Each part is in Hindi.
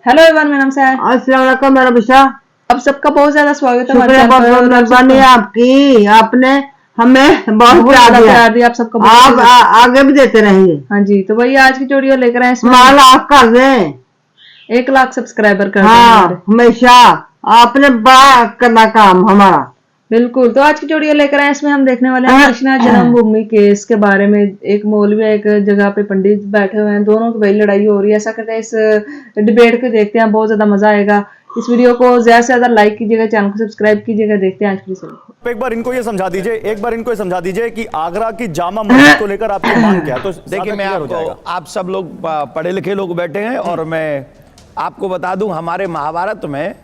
हेलो एवरीवन, मेरा नाम है। अस्सलाम वालेकुम मेरा बिशा। आप सबका बहुत ज्यादा स्वागत है। शुक्रिया, बहुत बहुत मेहरबानी आपकी। आपने हमें बहुत प्यार दिया। आप सबका आप आगे भी देते रहेंगे। हाँ जी, तो भैया आज की वीडियो लेकर आए इसमें माल आप कर दें 1 लाख सब्सक्राइबर कर हाँ, दें। हमेशा आपने बड़ा करना काम हमारा। बिल्कुल, तो आज की वीडियो लेकर आए इसमें हम देखने वाले हैं कृष्णा जन्मभूमि केस के बारे में। एक मौलवी एक जगह पे पंडित बैठे हुए हैं, दोनों की भाई लड़ाई हो रही है। ऐसा करते हैं इस डिबेट को देखते हैं, बहुत ज्यादा मजा आएगा। इस वीडियो को ज्यादा से ज्यादा लाइक कीजिएगा, चैनल को सब्सक्राइब कीजिएगा। देखते हैं आज की वीडियो। एक बार इनको ये समझा दीजिए कि आगरा की जामा मस्जिद को लेकर आपकी मांग क्या है। तो देखिए, मैं आप सब लोग पढ़े लिखे लोग बैठे हैं और मैं आपको बता दूं, हमारे महाभारत में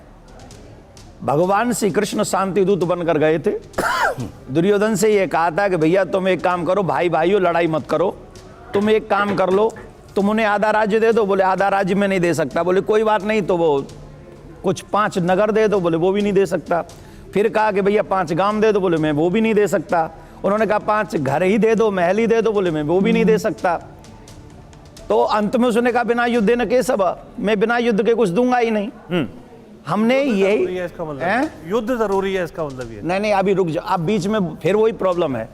भगवान श्री कृष्ण शांति दूत बनकर गए थे। दुर्योधन से ये कहा था कि भैया तुम एक काम करो, भाई भाइयों लड़ाई मत करो, तुम एक काम कर लो, तुम उन्हें आधा राज्य दे दो। बोले आधा राज्य में नहीं दे सकता। बोले कोई बात नहीं, तो वो कुछ 5 नगर दे दो। बोले वो भी नहीं दे सकता। फिर कहा कि भैया 5 गांव दे दो। बोले मैं वो भी नहीं दे सकता। उन्होंने कहा 5 घर ही दे दो, महल ही दे दो। बोले मैं वो भी नहीं दे सकता। तो अंत में उसने कहा बिना युद्ध न के सब, मैं बिना युद्ध के कुछ दूंगा ही नहीं। हमने यही युद्ध जरूरी है, इसका मतलब ये नहीं अभी रुक जाओ, आप बीच में फिर वही प्रॉब्लम है।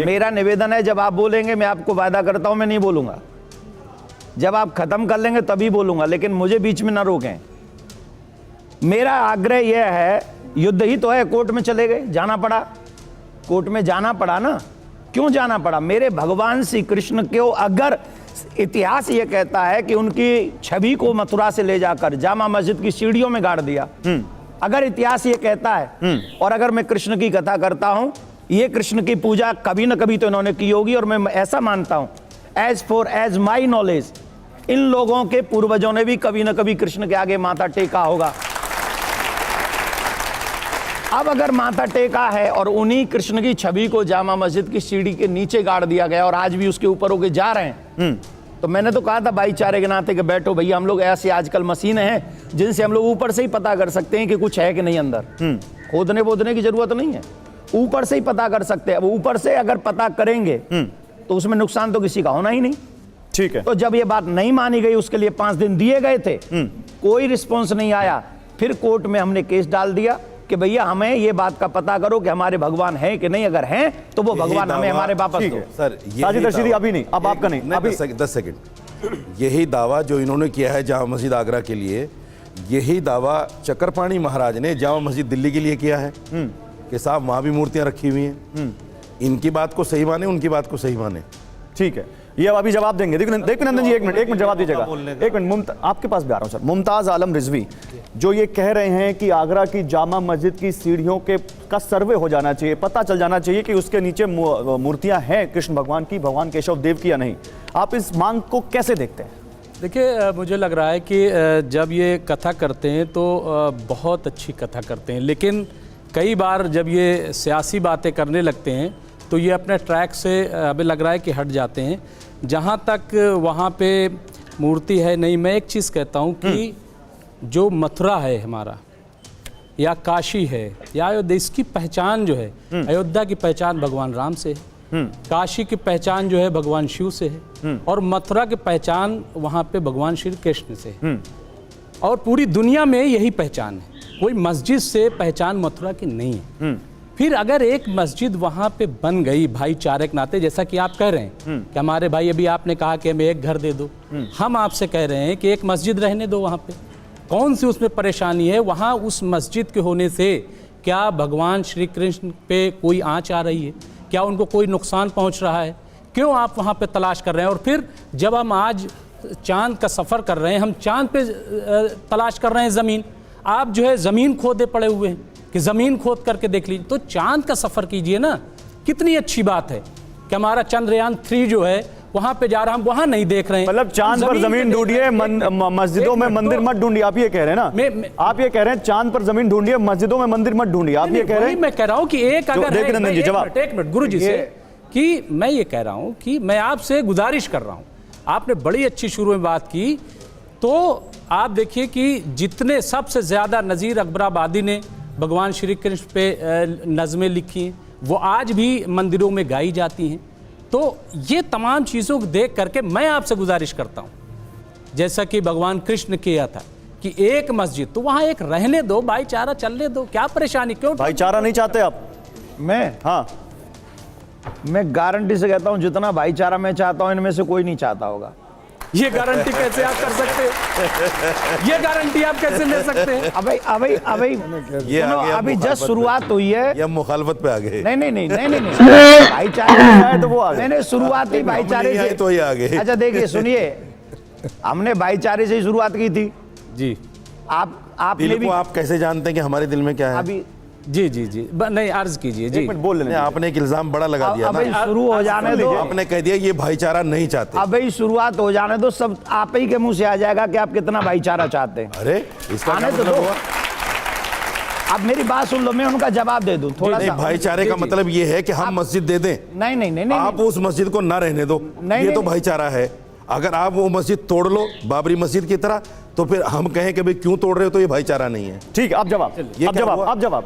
मेरा निवेदन है, जब आप बोलेंगे मैं आपको वादा करता हूं मैं नहीं बोलूंगा। जब आप खत्म कर लेंगे तभी बोलूंगा, लेकिन मुझे बीच में ना रोकें। मेरा आग्रह यह है, युद्ध ही तो है, कोर्ट में चले गए, जाना पड़ा, कोर्ट में जाना पड़ा ना। क्यों जाना पड़ा? मेरे भगवान श्री कृष्ण को अगर इतिहास ये कहता है कि उनकी छवि को मथुरा से ले जाकर जामा मस्जिद की सीढ़ियों में गाड़ दिया, अगर इतिहास ये कहता है, और अगर मैं कृष्ण की कथा करता हूं, ये कृष्ण की पूजा कभी न कभी तो इन्होंने की होगी। और मैं ऐसा मानता हूं, एज माई नॉलेज, इन लोगों के पूर्वजों ने भी कभी न कभी कृष्ण के आगे माथा टेका होगा। अब अगर माथा टेका है और उन्हीं कृष्ण की छवि को जामा मस्जिद की सीढ़ी के नीचे गाड़ दिया गया और आज भी उसके ऊपर होके जा रहे हैं, तो मैंने तो कहा था भाईचारे के नाते कि बैठो भैया, हम लोग ऐसे आजकल मशीनें हैं जिनसे हम लोग ऊपर से ही पता कर सकते हैं कि कुछ है कि नहीं अंदर। खोदने बोदने की जरूरत नहीं है, ऊपर से ही पता कर सकते हैं। ऊपर से अगर पता करेंगे तो उसमें नुकसान तो किसी का होना ही नहीं। ठीक है। तो जब ये बात नहीं मानी गई, उसके लिए 5 दिन दिए गए थे, कोई रिस्पॉन्स नहीं आया। फिर कोर्ट में हमने केस डाल दिया कि भैया हमें ये बात का पता करो कि हमारे भगवान हैं कि नहीं। अगर हैं तो वो भगवान हमें हमारे वापस दो। सर, साजिद रशीदी अभी नहीं, अब आपका नहीं, अभी 10 सेकंड। यही दावा जो इन्होंने किया है जामा मस्जिद आगरा के लिए, यही दावा चक्रपाणी महाराज ने जामा मस्जिद दिल्ली के लिए किया है कि साहब वहां भी मूर्तियां रखी हुई हैं। इनकी बात को सही माने, उनकी बात को सही माने। ठीक है, ये अब अभी जवाब देंगे। देखो नंदन जी, एक मिनट जवाब दीजिएगा। एक मिनट, आपके पास भी आ रहा हूं सर। मुमताज आलम रिजवी जो ये कह रहे हैं कि आगरा की जामा मस्जिद की सीढ़ियों के का सर्वे हो जाना चाहिए, पता चल जाना चाहिए कि उसके नीचे मूर्तियां हैं कृष्ण भगवान की, भगवान केशव देव की या नहीं। आप इस मांग को कैसे देखते हैं? देखिए, मुझे लग रहा है कि जब ये कथा करते हैं तो बहुत अच्छी कथा करते हैं, लेकिन कई बार जब ये सियासी बातें करने लगते हैं तो ये अपने ट्रैक से हमें लग रहा है कि हट जाते हैं। जहाँ तक वहाँ पे मूर्ति है नहीं, मैं एक चीज़ कहता हूँ कि जो मथुरा है हमारा, या काशी है, या अयोध्या, इसकी पहचान जो है, अयोध्या की पहचान भगवान राम से है, काशी की पहचान जो है भगवान शिव से है, और मथुरा की पहचान वहाँ पे भगवान श्री कृष्ण से है। और पूरी दुनिया में यही पहचान है, कोई मस्जिद से पहचान मथुरा की नहीं है। फिर अगर एक मस्जिद वहाँ पे बन गई भाईचारे के नाते, जैसा कि आप कह रहे हैं कि हमारे भाई, अभी आपने कहा कि हमें एक घर दे दो, हम आपसे कह रहे हैं कि एक मस्जिद रहने दो वहाँ पे। कौन सी उसमें परेशानी है? वहाँ उस मस्जिद के होने से क्या भगवान श्री कृष्ण पे कोई आँच आ रही है? क्या उनको कोई नुकसान पहुँच रहा है? क्यों आप वहाँ पे तलाश कर रहे हैं? और फिर जब हम आज चाँद का सफ़र कर रहे हैं, हम चाँद पे तलाश कर रहे हैं ज़मीन, आप जो है ज़मीन खोदे पड़े हुए हैं कि ज़मीन खोद करके देख लीजिए। तो चांद का सफ़र कीजिए ना, कितनी अच्छी बात है कि हमारा चंद्रयान 3 जो है वहाँ पे जा रहा, हम वहाँ नहीं देख रहे हैं। मतलब चांद पर जमीन ढूंढिए, मस्जिदों में मंदिर मत ढूंढिए, आप ये कह रहे हैं ना? आप ये कह रहे हैं चांद पर जमीन ढूंढिए, मस्जिदों में मंदिर मत ढूंढिए, आप ये कह रहे हैं? मैं कह रहा हूँ कि एक अगर एक मिनट गुरु जी से, कि मैं ये कह रहा हूँ कि मैं आपसे गुजारिश कर रहा हूँ, आपने बड़ी अच्छी शुरू में बात की, तो आप देखिए कि जितने सबसे ज़्यादा नज़ीर अकबराबादी ने भगवान श्री कृष्ण पे नज़में लिखी हैं, वो आज भी मंदिरों में गाई जाती हैं। तो ये तमाम चीज़ों को देख करके मैं आपसे गुजारिश करता हूँ, जैसा कि भगवान कृष्ण किया था कि एक मस्जिद, तो वहां एक रहने दो, भाईचारा चलने दो, क्या परेशानी, क्यों? भाईचारा नहीं चाहते आप? मैं गारंटी से कहता हूं जितना भाईचारा मैं चाहता हूं इनमें से कोई नहीं चाहता होगा। ये गारंटी कैसे आप कर सकते हैं? ये गारंटी आप कैसे ले सकते हैं? अभी जस्ट शुरुआत हुई है। ये मुखालफत पे आ गए। नहीं भाईचारे तो वो आ गए। मैंने शुरुआत ही भाईचारे से, तो ये आ गए। अच्छा देखिए सुनिए, हमने भाईचारे से ही शुरुआत की थी जी। आपने दिल भी को आप कैसे जानते हैं कि हमारे दिल में क्या है? अभी जी नहीं, अर्ज कीजिए जी। एक मिनट बोल लेने नहीं, आपने एक इल्जाम बड़ा लगा दिया अभी ना। शुरू हो जाने दो, आपने कह दिया ये भाईचारा नहीं चाहते। अभी शुरुआत हो जाने दो, सब आप ही के मुंह से आ जाएगा कि आप कितना भाईचारा चाहते हैं। अरे इसका आने क्या तो मतलब दो। हुआ? अब मेरी बात सुन लो, मैं उनका जवाब दे दूं थोड़ा नहीं, सा। भाईचारे का मतलब ये है कि हम मस्जिद दे दें, नहीं आप उस मस्जिद को ना रहने दो, ये तो भाईचारा है। अगर आप वो मस्जिद तोड़ लो बाबरी मस्जिद की तरह, तो फिर हम कहें कि भाई क्यों तोड़ रहे हो, तो ये भाईचारा नहीं है। ठीक है, अब जवाब,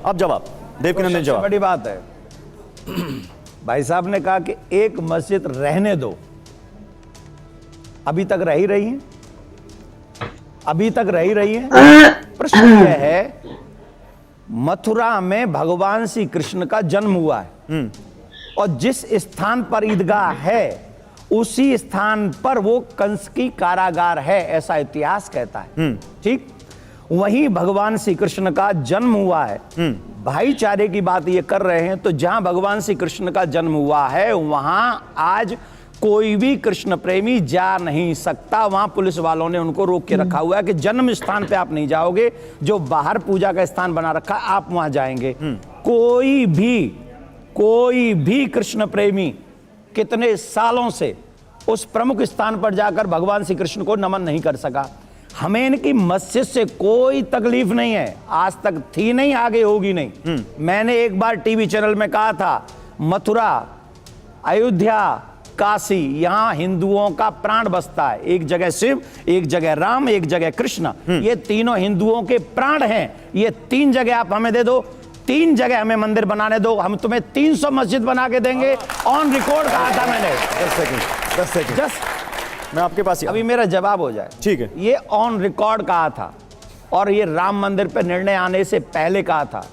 अब जवाब देवकीनंदन जवाब। बड़ी बात है। भाई साहब ने कहा कि एक मस्जिद रहने दो, अभी तक रही रही है, अभी तक रही रही है। प्रश्न यह है, मथुरा में भगवान श्री कृष्ण का जन्म हुआ है और जिस स्थान पर ईदगाह है उसी स्थान पर वो कंस की कारागार है, ऐसा इतिहास कहता है। ठीक, वहीं भगवान श्री कृष्ण का जन्म हुआ है। भाईचारे की बात ये कर रहे हैं, तो जहां भगवान श्री कृष्ण का जन्म हुआ है वहां आज कोई भी कृष्ण प्रेमी जा नहीं सकता। वहां पुलिस वालों ने उनको रोक के रखा हुआ है कि जन्म स्थान पे आप नहीं जाओगे, जो बाहर पूजा का स्थान बना रखा है आप वहां जाएंगे। कोई भी कृष्ण प्रेमी कितने सालों से उस प्रमुख स्थान पर जाकर भगवान श्री कृष्ण को नमन नहीं कर सका। हमें इनकी मस्जिद से कोई तकलीफ नहीं है, आज तक थी नहीं, आगे होगी नहीं। मैंने एक बार टीवी चैनल में कहा था, मथुरा, अयोध्या, काशी, यहां हिंदुओं का प्राण बसता है। एक जगह शिव, एक जगह राम, एक जगह कृष्ण, ये तीनों हिंदुओं के प्राण हैं। ये तीन जगह आप हमें दे दो, तीन जगह हमें मंदिर बनाने दो, हम तुम्हें 300 मस्जिद बना के देंगे। ऑन रिकॉर्ड कहा था मैंने। 10 सेकंड जस्ट मैं आपके पास अभी मेरा जवाब हो जाए। ठीक है। ये ऑन रिकॉर्ड कहा था और ये राम मंदिर पर निर्णय आने से पहले कहा था।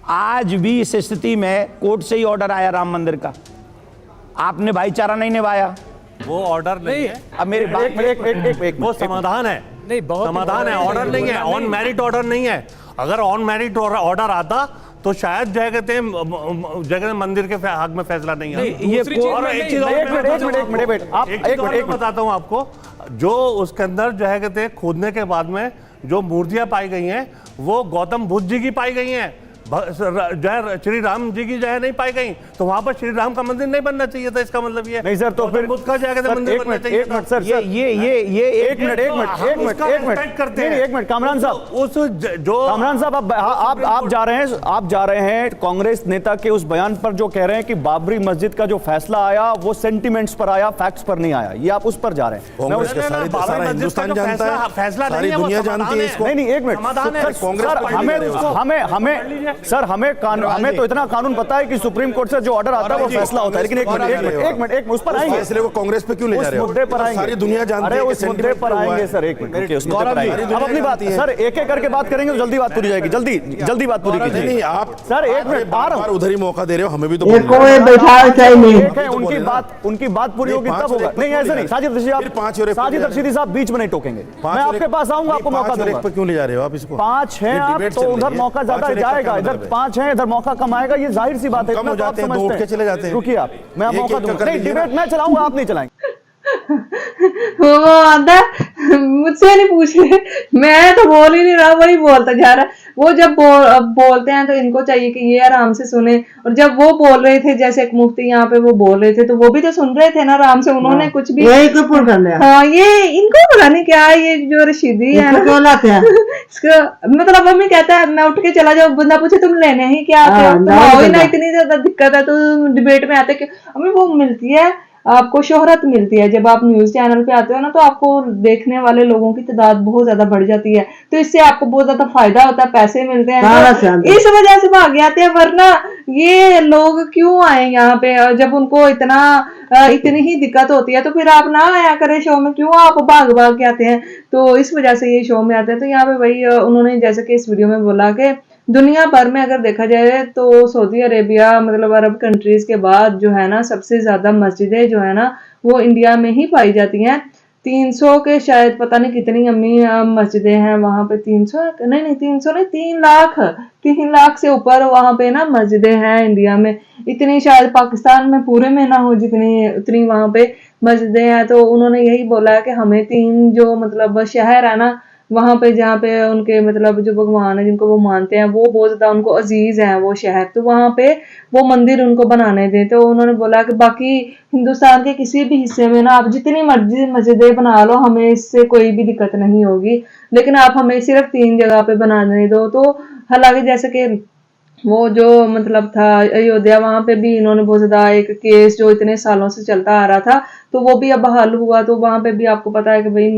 आज भी इस स्थिति में कोर्ट से ही ऑर्डर आया राम मंदिर का, आपने भाईचारा नहीं निभाया। वो ऑर्डर नहीं है। अब मेरी बात एक वो समाधान है, नहीं, बहुत समाधान है, ऑर्डर नहीं है, ऑन मेरिट ऑर्डर नहीं है। अगर ऑन मेरिट ऑर्डर आता तो शायद जो कहते हैं मंदिर के हक में फैसला नहीं आता। ये और एक चीज बताता हूं आपको, जो उसके अंदर जो है कहते हैं खोदने के बाद में जो मूर्तियां पाई गई हैं वो गौतम बुद्ध जी की पाई गई हैं, जो है श्री राम जी की जो है नहीं पाई गई। तो वहां पर श्री राम का मंदिर नहीं बनना चाहिए था। इसका मतलब ये नहीं सर, तो फिर बुद्ध का जो है मंदिर बनना चाहिए। एक मिनट सर, ये एक मिनट कामरान साहब, उस जो कामरान साहब आप जा रहे हैं कांग्रेस नेता के उस बयान पर जो कह रहे हैं कि बाबरी मस्जिद का जो फैसला आया वो सेंटिमेंट्स पर आया, फैक्ट्स पर नहीं आया, ये आप उस पर जा रहे हैं। कांग्रेस का सारा हिंदुस्तान जानता है, फैसला सारी दुनिया जानती है इसको। नहीं एक मिनट, सर हमें तो इतना कानून पता है कि सुप्रीम कोर्ट से जो ऑर्डर आता है वो फैसला होता है। लेकिन एक मिनट उस पर आएंगे, फैसले को कांग्रेस पे क्यों ले जा रहे हो? मुद्दे पर आएंगे, सारी दुनिया जानती है कि उस मुद्दे पर आएंगे सर। एक मिनट, उस मुद्दे पर आएंगे। अब अपनी बात सर एक एक करके बात करेंगे तो जल्दी बात पूरी जाएगी। जल्दी बात पूरी कीजिए। नहीं आप सर एक मिनट, बार उधर ही मौका दे रहे हो, हमें भी तो उनकी बात पूरी होगी तब होगा। नहीं ऐसा नहीं, साजिद रशीदी साहब बीच में नहीं टोकेंगे। मैं आपके पास आऊंगा, आपको मौका दूंगा। क्यों ले जा रहे हो आप इसको? 5 हैं आप तो उधर मौका ज्यादा जाएगा, इधर 5 हैं इधर मौका कम आएगा, ये जाहिर सी बात है। कम हो जाते हैं, 2 उठ के चले जाते हैं। रुकिए आप, मैं मौका दूंगा। नहीं डिबेट मैं चलाऊंगा, आप नहीं चलाएंगे। वो आता मुझसे नहीं पूछ रहे, मैं तो बोल ही नहीं रहा, वही बोलता जा रहा है। वो जब बोलते हैं तो इनको चाहिए कि ये आराम से सुने। और जब वो बोल रहे थे, जैसे एक मुफ्ती यहाँ पे वो बोल रहे थे, तो वो भी तो सुन रहे थे ना आराम से, उन्होंने कुछ भी यही कपूर कर लिया। हाँ, ये इनको पता नहीं क्या है, ये जो रशीदी है इसका मतलब मम्मी कहता है मैं उठ के चला जाऊँ, बंदा पूछे तुम लेने ही क्या आते हो, तुम आओ ही ना, इतनी ज्यादा दिक्कत है तो डिबेट में आते क्यों? हमें वो मिलती है आपको शोहरत मिलती है। जब आप न्यूज चैनल पे आते हो ना, तो आपको देखने वाले लोगों की तादाद बहुत ज्यादा बढ़ जाती है, तो इससे आपको बहुत ज्यादा फायदा होता है, पैसे मिलते हैं, तो इस वजह से भाग जाते हैं। वरना ये लोग क्यों आए यहाँ पे? जब उनको इतनी ही दिक्कत होती है तो फिर आप ना आया करें शो में, क्यों आप भाग भाग के आते हैं? तो इस वजह से ये शो में आते हैं। तो यहाँ पे वही उन्होंने जैसे कि इस वीडियो में बोला कि दुनिया भर में अगर देखा जाए तो सऊदी अरेबिया मतलब अरब कंट्रीज के बाद जो है ना, सबसे ज्यादा मस्जिदें जो है ना वो इंडिया में ही पाई जाती हैं। 300 के शायद पता नहीं कितनी अम्मी मस्जिदें हैं वहां पे। 300 नहीं 300 नहीं 3 लाख से ऊपर वहां पे ना मस्जिदें हैं इंडिया में। इतनी शायद पाकिस्तान में पूरे में ना हो जितनी उतनी वहां पे मस्जिदें हैं। तो उन्होंने यही बोला है कि हमें 3 जो मतलब शहर है ना वहां पे, जहाँ पे उनके मतलब जो भगवान है जिनको वो मानते हैं, वो बहुत ज्यादा उनको अजीज है वो शहर, तो वहां पे वो मंदिर उनको बनाने दें। तो उन्होंने बोला कि बाकी हिंदुस्तान के किसी भी हिस्से में ना आप जितनी मर्जी मस्जिदें बना लो, हमें इससे कोई भी दिक्कत नहीं होगी, लेकिन आप हमें सिर्फ 3 जगह पे बनाने दो। तो हालांकि जैसे कि वो जो मतलब था अयोध्या, वहां पे भी इन्होंने बहुत ज्यादा एक केस जो इतने सालों से चलता आ रहा था, तो वो भी अब हल हुआ। तो वहां पे भी आपको पता है कि भाई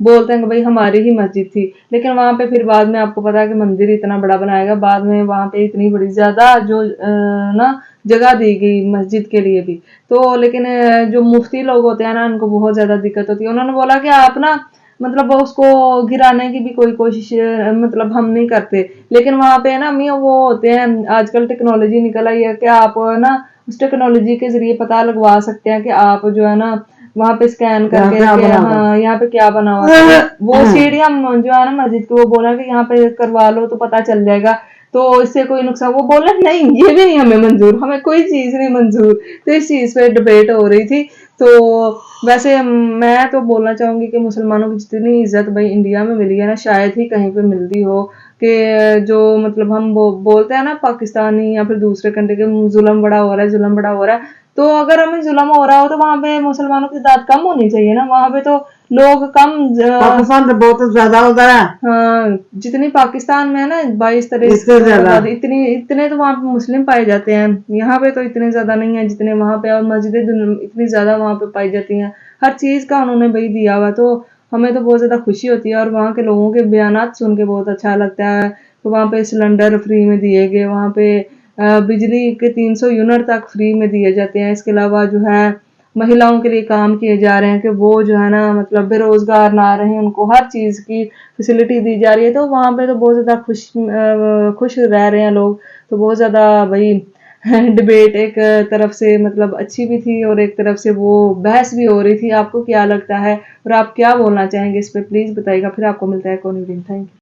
बोलते हैं कि भाई हमारी ही मस्जिद थी, लेकिन वहां पे फिर बाद में आपको पता है कि मंदिर इतना बड़ा बनाएगा, बाद में वहां पे इतनी बड़ी ज्यादा जो ना जगह दी गई मस्जिद के लिए भी। तो लेकिन जो मुफ्ती लोग होते हैं ना, उनको बहुत ज्यादा दिक्कत होती है। उन्होंने बोला कि आप ना मतलब उसको गिराने की भी कोई कोशिश मतलब हम नहीं करते, लेकिन वहां पे ना मियाँ वो होते हैं, आजकल टेक्नोलॉजी निकल आई है कि आप ना उस टेक्नोलॉजी के जरिए पता लगवा सकते हैं कि आप जो है ना वहां पे स्कैन करके हाँ यहाँ पे क्या बना हुआ है। वो सीढ़ियां जो है ना मस्जिद की, वो बोला कि यहाँ पे करवा लो तो पता चल जाएगा, तो इससे कोई नुकसान। वो बोले नहीं ये भी नहीं हमें मंजूर, हमें कोई चीज नहीं मंजूर। तो इस चीज पे डिबेट हो रही थी। तो वैसे मैं तो बोलना चाहूंगी कि मुसलमानों की जितनी इज्जत भाई इंडिया में मिली है ना, शायद ही कहीं पे मिलती हो। कि जो मतलब हम बोलते हैं ना पाकिस्तानी या फिर दूसरे कंट्री के जुल्म बड़ा हो रहा है, जुल्म बड़ा हो रहा है, तो अगर हमें जुल्म हो रहा हो तो वहां पे मुसलमानों की तादाद कम होनी चाहिए ना। वहां पे तो लोग कम पाकिस्तान तो बहुत ज्यादा होता है। हाँ, जितनी पाकिस्तान में है ना 22-23 इतने तो वहां पे मुस्लिम पाए जाते हैं। यहाँ पे तो इतने ज्यादा नहीं है जितने वहां पे, और मस्जिदें इतनी ज्यादा वहां पे पाई जाती हैं। हर चीज का उन्होंने भाई दिया हुआ, तो हमें तो बहुत ज्यादा खुशी होती है। और वहाँ के लोगों के बयानात सुन के बहुत अच्छा लगता है। तो वहाँ पे सिलेंडर फ्री में दिए गए, वहाँ पे बिजली के 300 यूनिट तक फ्री में दिए जाते हैं। इसके अलावा जो है महिलाओं के लिए काम किए जा रहे हैं कि वो जो है ना मतलब बेरोजगार ना रहे, उनको हर चीज की फैसिलिटी दी जा रही है। तो वहां पे तो बहुत ज्यादा खुश रह रहे हैं लोग। तो बहुत ज्यादा भाई डिबेट एक तरफ से मतलब अच्छी भी थी और एक तरफ से वो बहस भी हो रही थी। आपको क्या लगता है और आप क्या बोलना चाहेंगे इस पे, प्लीज बताइएगा। फिर आपको मिलता है कौन वीडियो। Thank you.